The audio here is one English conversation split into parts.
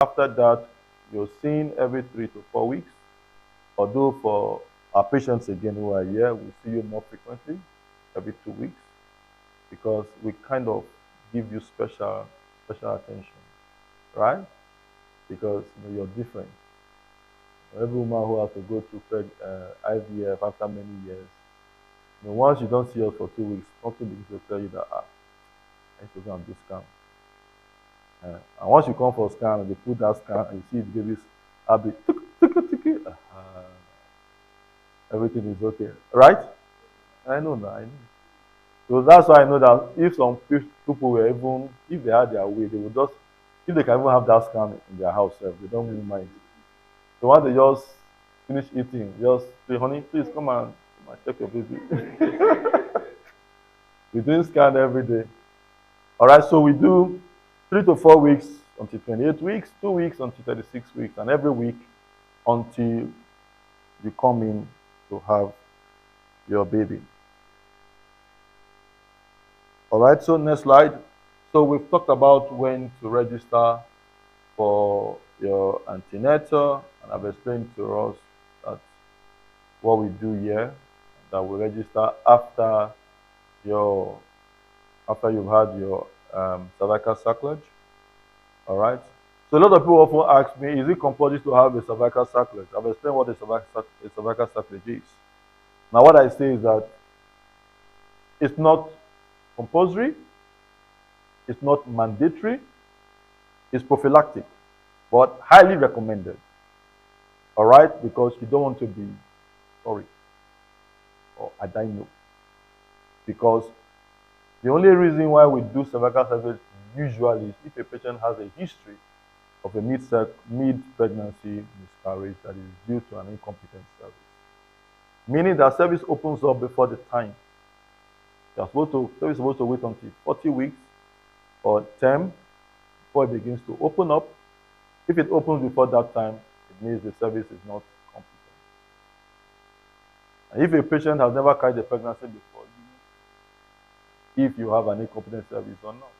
After that, you're seen every 3 to 4 weeks. Although for our patients again who are here, we see you more frequently, every 2 weeks, because we kind of give you special attention, right? Because you're different. Every woman who has to go through IVF after many years, once you don't see us for 2 weeks, something begins to tell you that I need to go and do scan. And once you come for scan, they put that scan and you see the baby's heartbeat, everything is okay, right? I know that. I know. So that's why I know that if some people were even, if they had their way, they would just, if they can even have that scan in their house, they don't even mind. So once they just finish eating, just say, honey, please come and check your baby. We do scan every day. All right, so we do 3 to 4 weeks until 28 weeks, 2 weeks until 36 weeks, and every week until you come in to have your baby. All right, so next slide. So we've talked about when to register for your antenatal, and I've explained to us that what we do here, that we register after you've had your cervical sacrilege. All right. So a lot of people often ask me, is it compulsory to have a cervical sacrilege? I've explained what a cervical sacrilege is. Now, what I say is that it's not compulsory, it's not mandatory, it's prophylactic, but highly recommended. All right, because you don't want to be sorry or I don't know. Because the only reason why we do cervical sacrilege usually is if a patient has a history of a mid-pregnancy miscarriage that is due to an incompetent cervix. Meaning that cervix opens up before the time. Cervix is supposed to wait until 40 weeks or 10 before it begins to open up. If it opens before that time, it means the cervix is not competent. And if a patient has never carried a pregnancy before, if you have an incompetent cervix or not.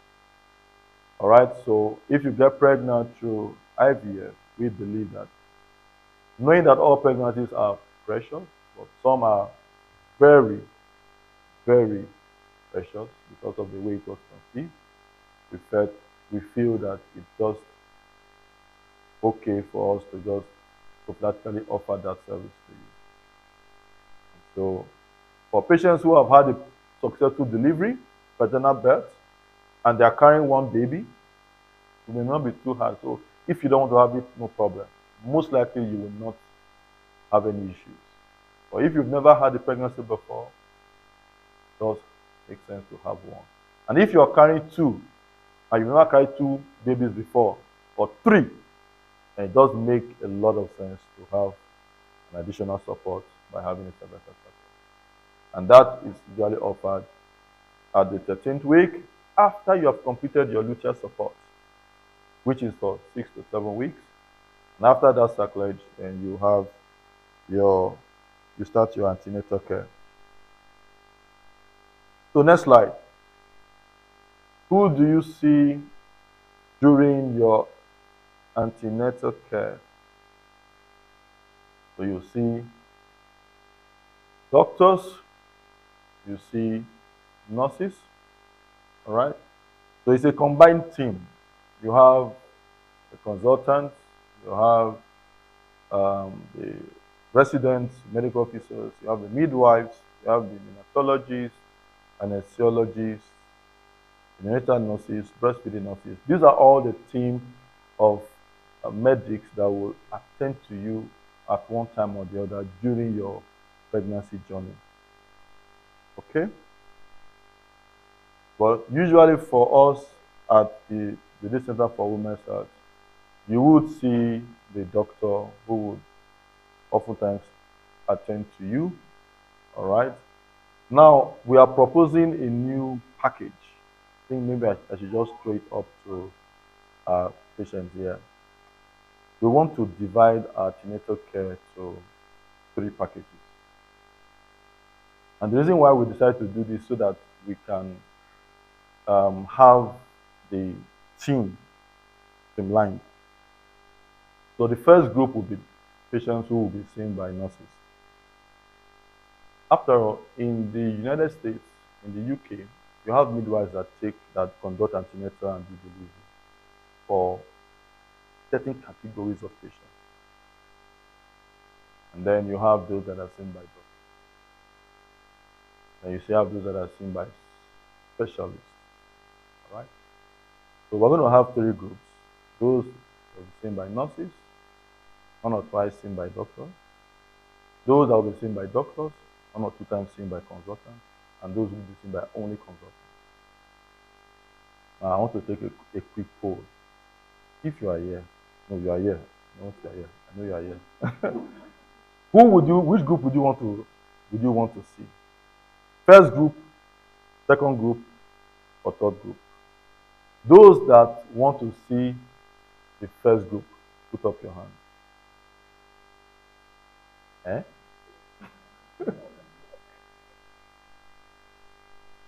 All right, so if you get pregnant through IVF, we believe that, knowing that all pregnancies are precious, but some are very, very precious because of the way it was conceived, we feel that it's just okay for us to just prophylactically offer that service to you. So, for patients who have had a successful delivery, vaginal birth, and they are carrying one baby, it may not be too hard. So, if you don't want to have it, no problem. Most likely, you will not have any issues. But if you've never had a pregnancy before, it does make sense to have one. And if you are carrying two, and you've never carried two babies before, or three, then it does make a lot of sense to have an additional support by having a cervical support. And that is usually offered at the 13th week after you have completed your luteal support, which is for 6 to 7 weeks. And after that sacrilege, then you start your antenatal care. So next slide. Who do you see during your antenatal care? So you see doctors, you see nurses, all right? So it's a combined team. You have the consultants, you have the residents, medical officers, you have the midwives, you have the neonatologists, anesthesiologists, neonatal nurses, breastfeeding nurses. These are all the team of medics that will attend to you at one time or the other during your pregnancy journey. Okay? But usually for us at the Center for Women's Health, you would see the doctor who would oftentimes attend to you. All right? Now, we are proposing a new package. I think maybe I should just throw it up to our patients here. We want to divide our antenatal care to 3 packages. And the reason why we decided to do this so that we can have the team streamlined. So the first group will be patients who will be seen by nurses. After all, in the United States, in the UK, you have midwives that conduct antenatal and do delivery for certain categories of patients. And then you have those that are seen by doctors. And you have those that are seen by specialists. All right? So we're going to have three groups. Those that will be seen by nurses, one or twice seen by doctors. Those that will be seen by doctors, one or two times seen by consultants. And those who will be seen by only consultants. Now I want to take a quick poll. If you are here, no, you are here. No, you are here. I know you are here. Which group would you want to see? First group, second group, or third group? Those that want to see the first group, put up your hand. Eh?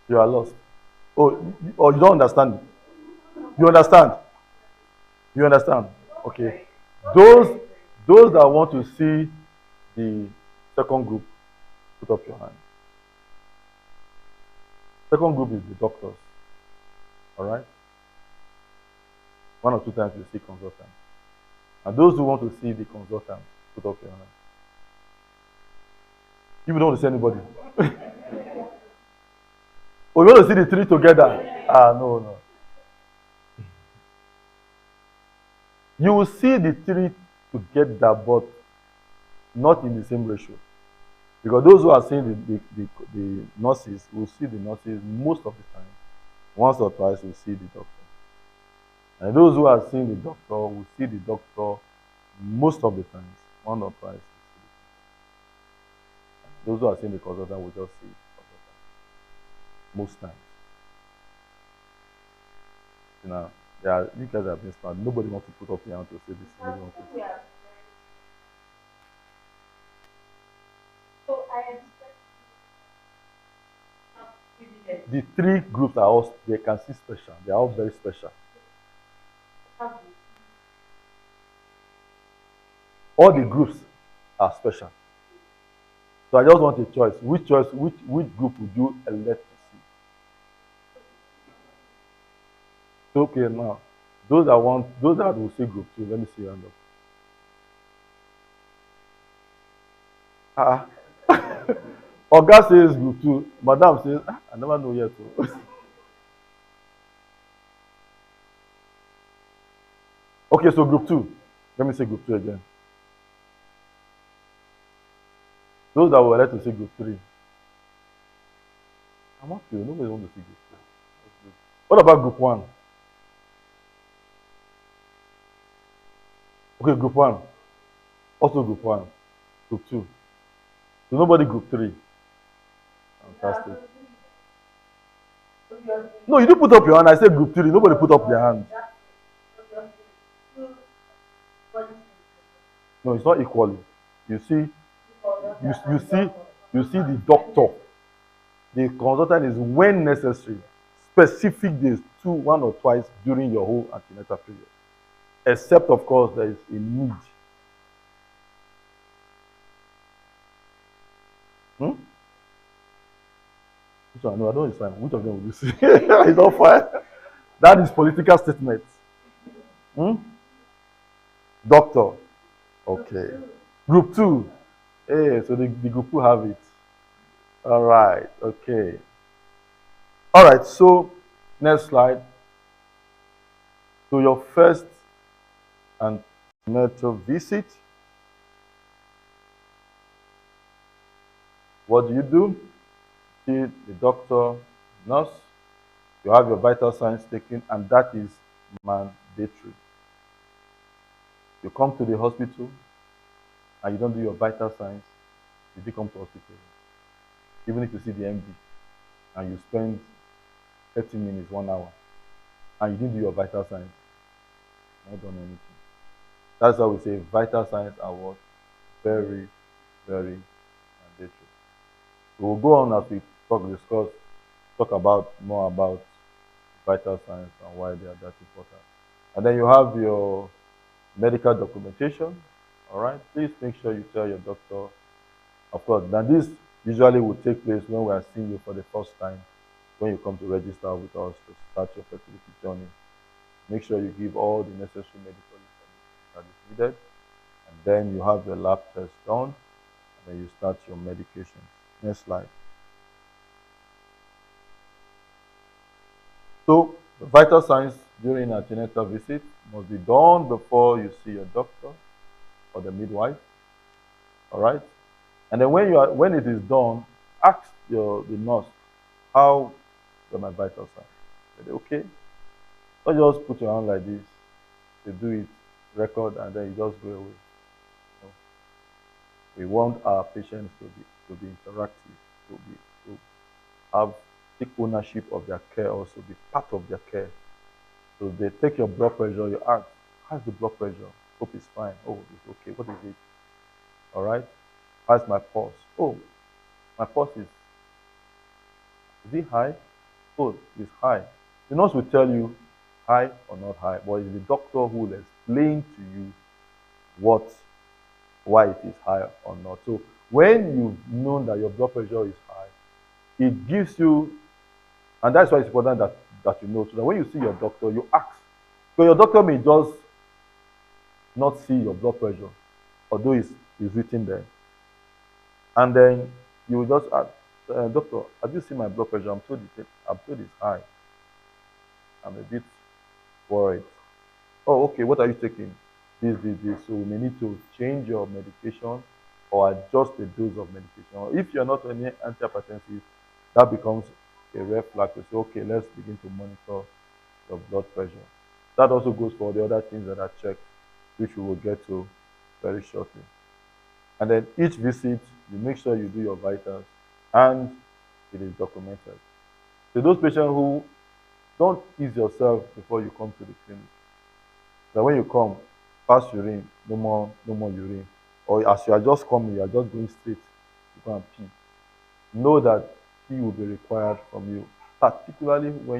You are lost. Oh, you don't understand. You understand? You understand? Okay. Those that want to see the second group, put up your hand. Second group is the doctors. All right? One or two times you see consultants. And those who want to see the consultant, put up your hand. You don't want to see anybody. Oh, you want to see the three together? Ah, no. You will see the three together, but not in the same ratio. Because those who are seeing the nurses will see the nurses most of the time. Once or twice will see the doctor. And those who are seeing the doctor will see the doctor most of the times. One or twice will see the doctor. Those who are seeing the consultant will just see the consultant. Most times. Now, you guys have been smart. Nobody wants to put up their hand to say this. Nobody wants to. The three groups are all, they can see special. They are all very special. All the groups are special. So I just want a choice. Which group would you elect to see? So, okay, now those that will see group 2, let me see your hand up. Oga says group 2, Madam says, I never know yet. Okay, so group 2. Let me say group 2 again. Those that were led to see group 3. I'm up to you. Nobody wants to see group 3. What about group 1? Okay, group 1. Also group 1. Group 2. So nobody group 3. Fantastic. No, you didn't put up your hand. I said group 3. Nobody put up their hand. No, it's not equally. You see the doctor. The consultant is when necessary, specific days, 2, 1 or twice during your whole antenatal period. Except, of course, there is a need. So, no, I don't understand. Which of them will you see? It's not fine. That is political statement. Doctor. Okay. Group 2. Hey, so the group 2 have it. All right. Okay. All right. So, next slide. So, your first antenatal visit. What do? See the doctor, nurse. You have your vital signs taken, and that is mandatory. You come to the hospital and you don't do your vital signs, you do come to hospital. Even if you see the MD and you spend 30 minutes, 1 hour, and you didn't do your vital signs, not done anything. That's why we say vital signs are what? Very, very mandatory. We'll go on as we talk about more about vital signs and why they are that important. And then you have your medical documentation. All right, please make sure you tell your doctor. Of course, now this usually will take place when we are seeing you for the first time, when you come to register with us to start your fertility journey. Make sure you give all the necessary medical information that is needed, and then you have your lab test done, and then you start your medication. Next slide. So, the vital signs during antenatal visit must be done before you see your doctor or the midwife. All right, and then when it is done, ask the nurse, how were my vital signs? Say, okay, don't just put your hand like this. They do it, record, and then you just go away. No. We want our patients to be interactive, to be to have take ownership of their care, also be part of their care. So they take your blood pressure, you ask, how's the blood pressure? Hope it's fine. Oh, it's okay. What is it? All right. How's my pulse? Oh, my pulse is it high? Oh, it's high. The nurse will tell you high or not high, but it's the doctor who will explain to you what why it is high or not. So when you've known that your blood pressure is high, it gives you, and that's why it's important that you know, so that when you see your doctor, you ask. So your doctor may just not see your blood pressure, although it's written there. And then you will just ask, doctor, have you seen my blood pressure? I'm told it's high. I'm a bit worried. Oh, okay, what are you taking? This. So we may need to change your medication or adjust the dose of medication. Or if you're not on any antihypertensive, that becomes a red flag to say, okay, let's begin to monitor your blood pressure. That also goes for the other things that are checked, which we will get to very shortly. And then each visit, you make sure you do your vitals and it is documented. So those patients who don't ease yourself before you come to the clinic. That when you come, pass urine, no more urine. Or as you are just coming, you are just going straight to go and pee. Know that pee will be required from you, particularly when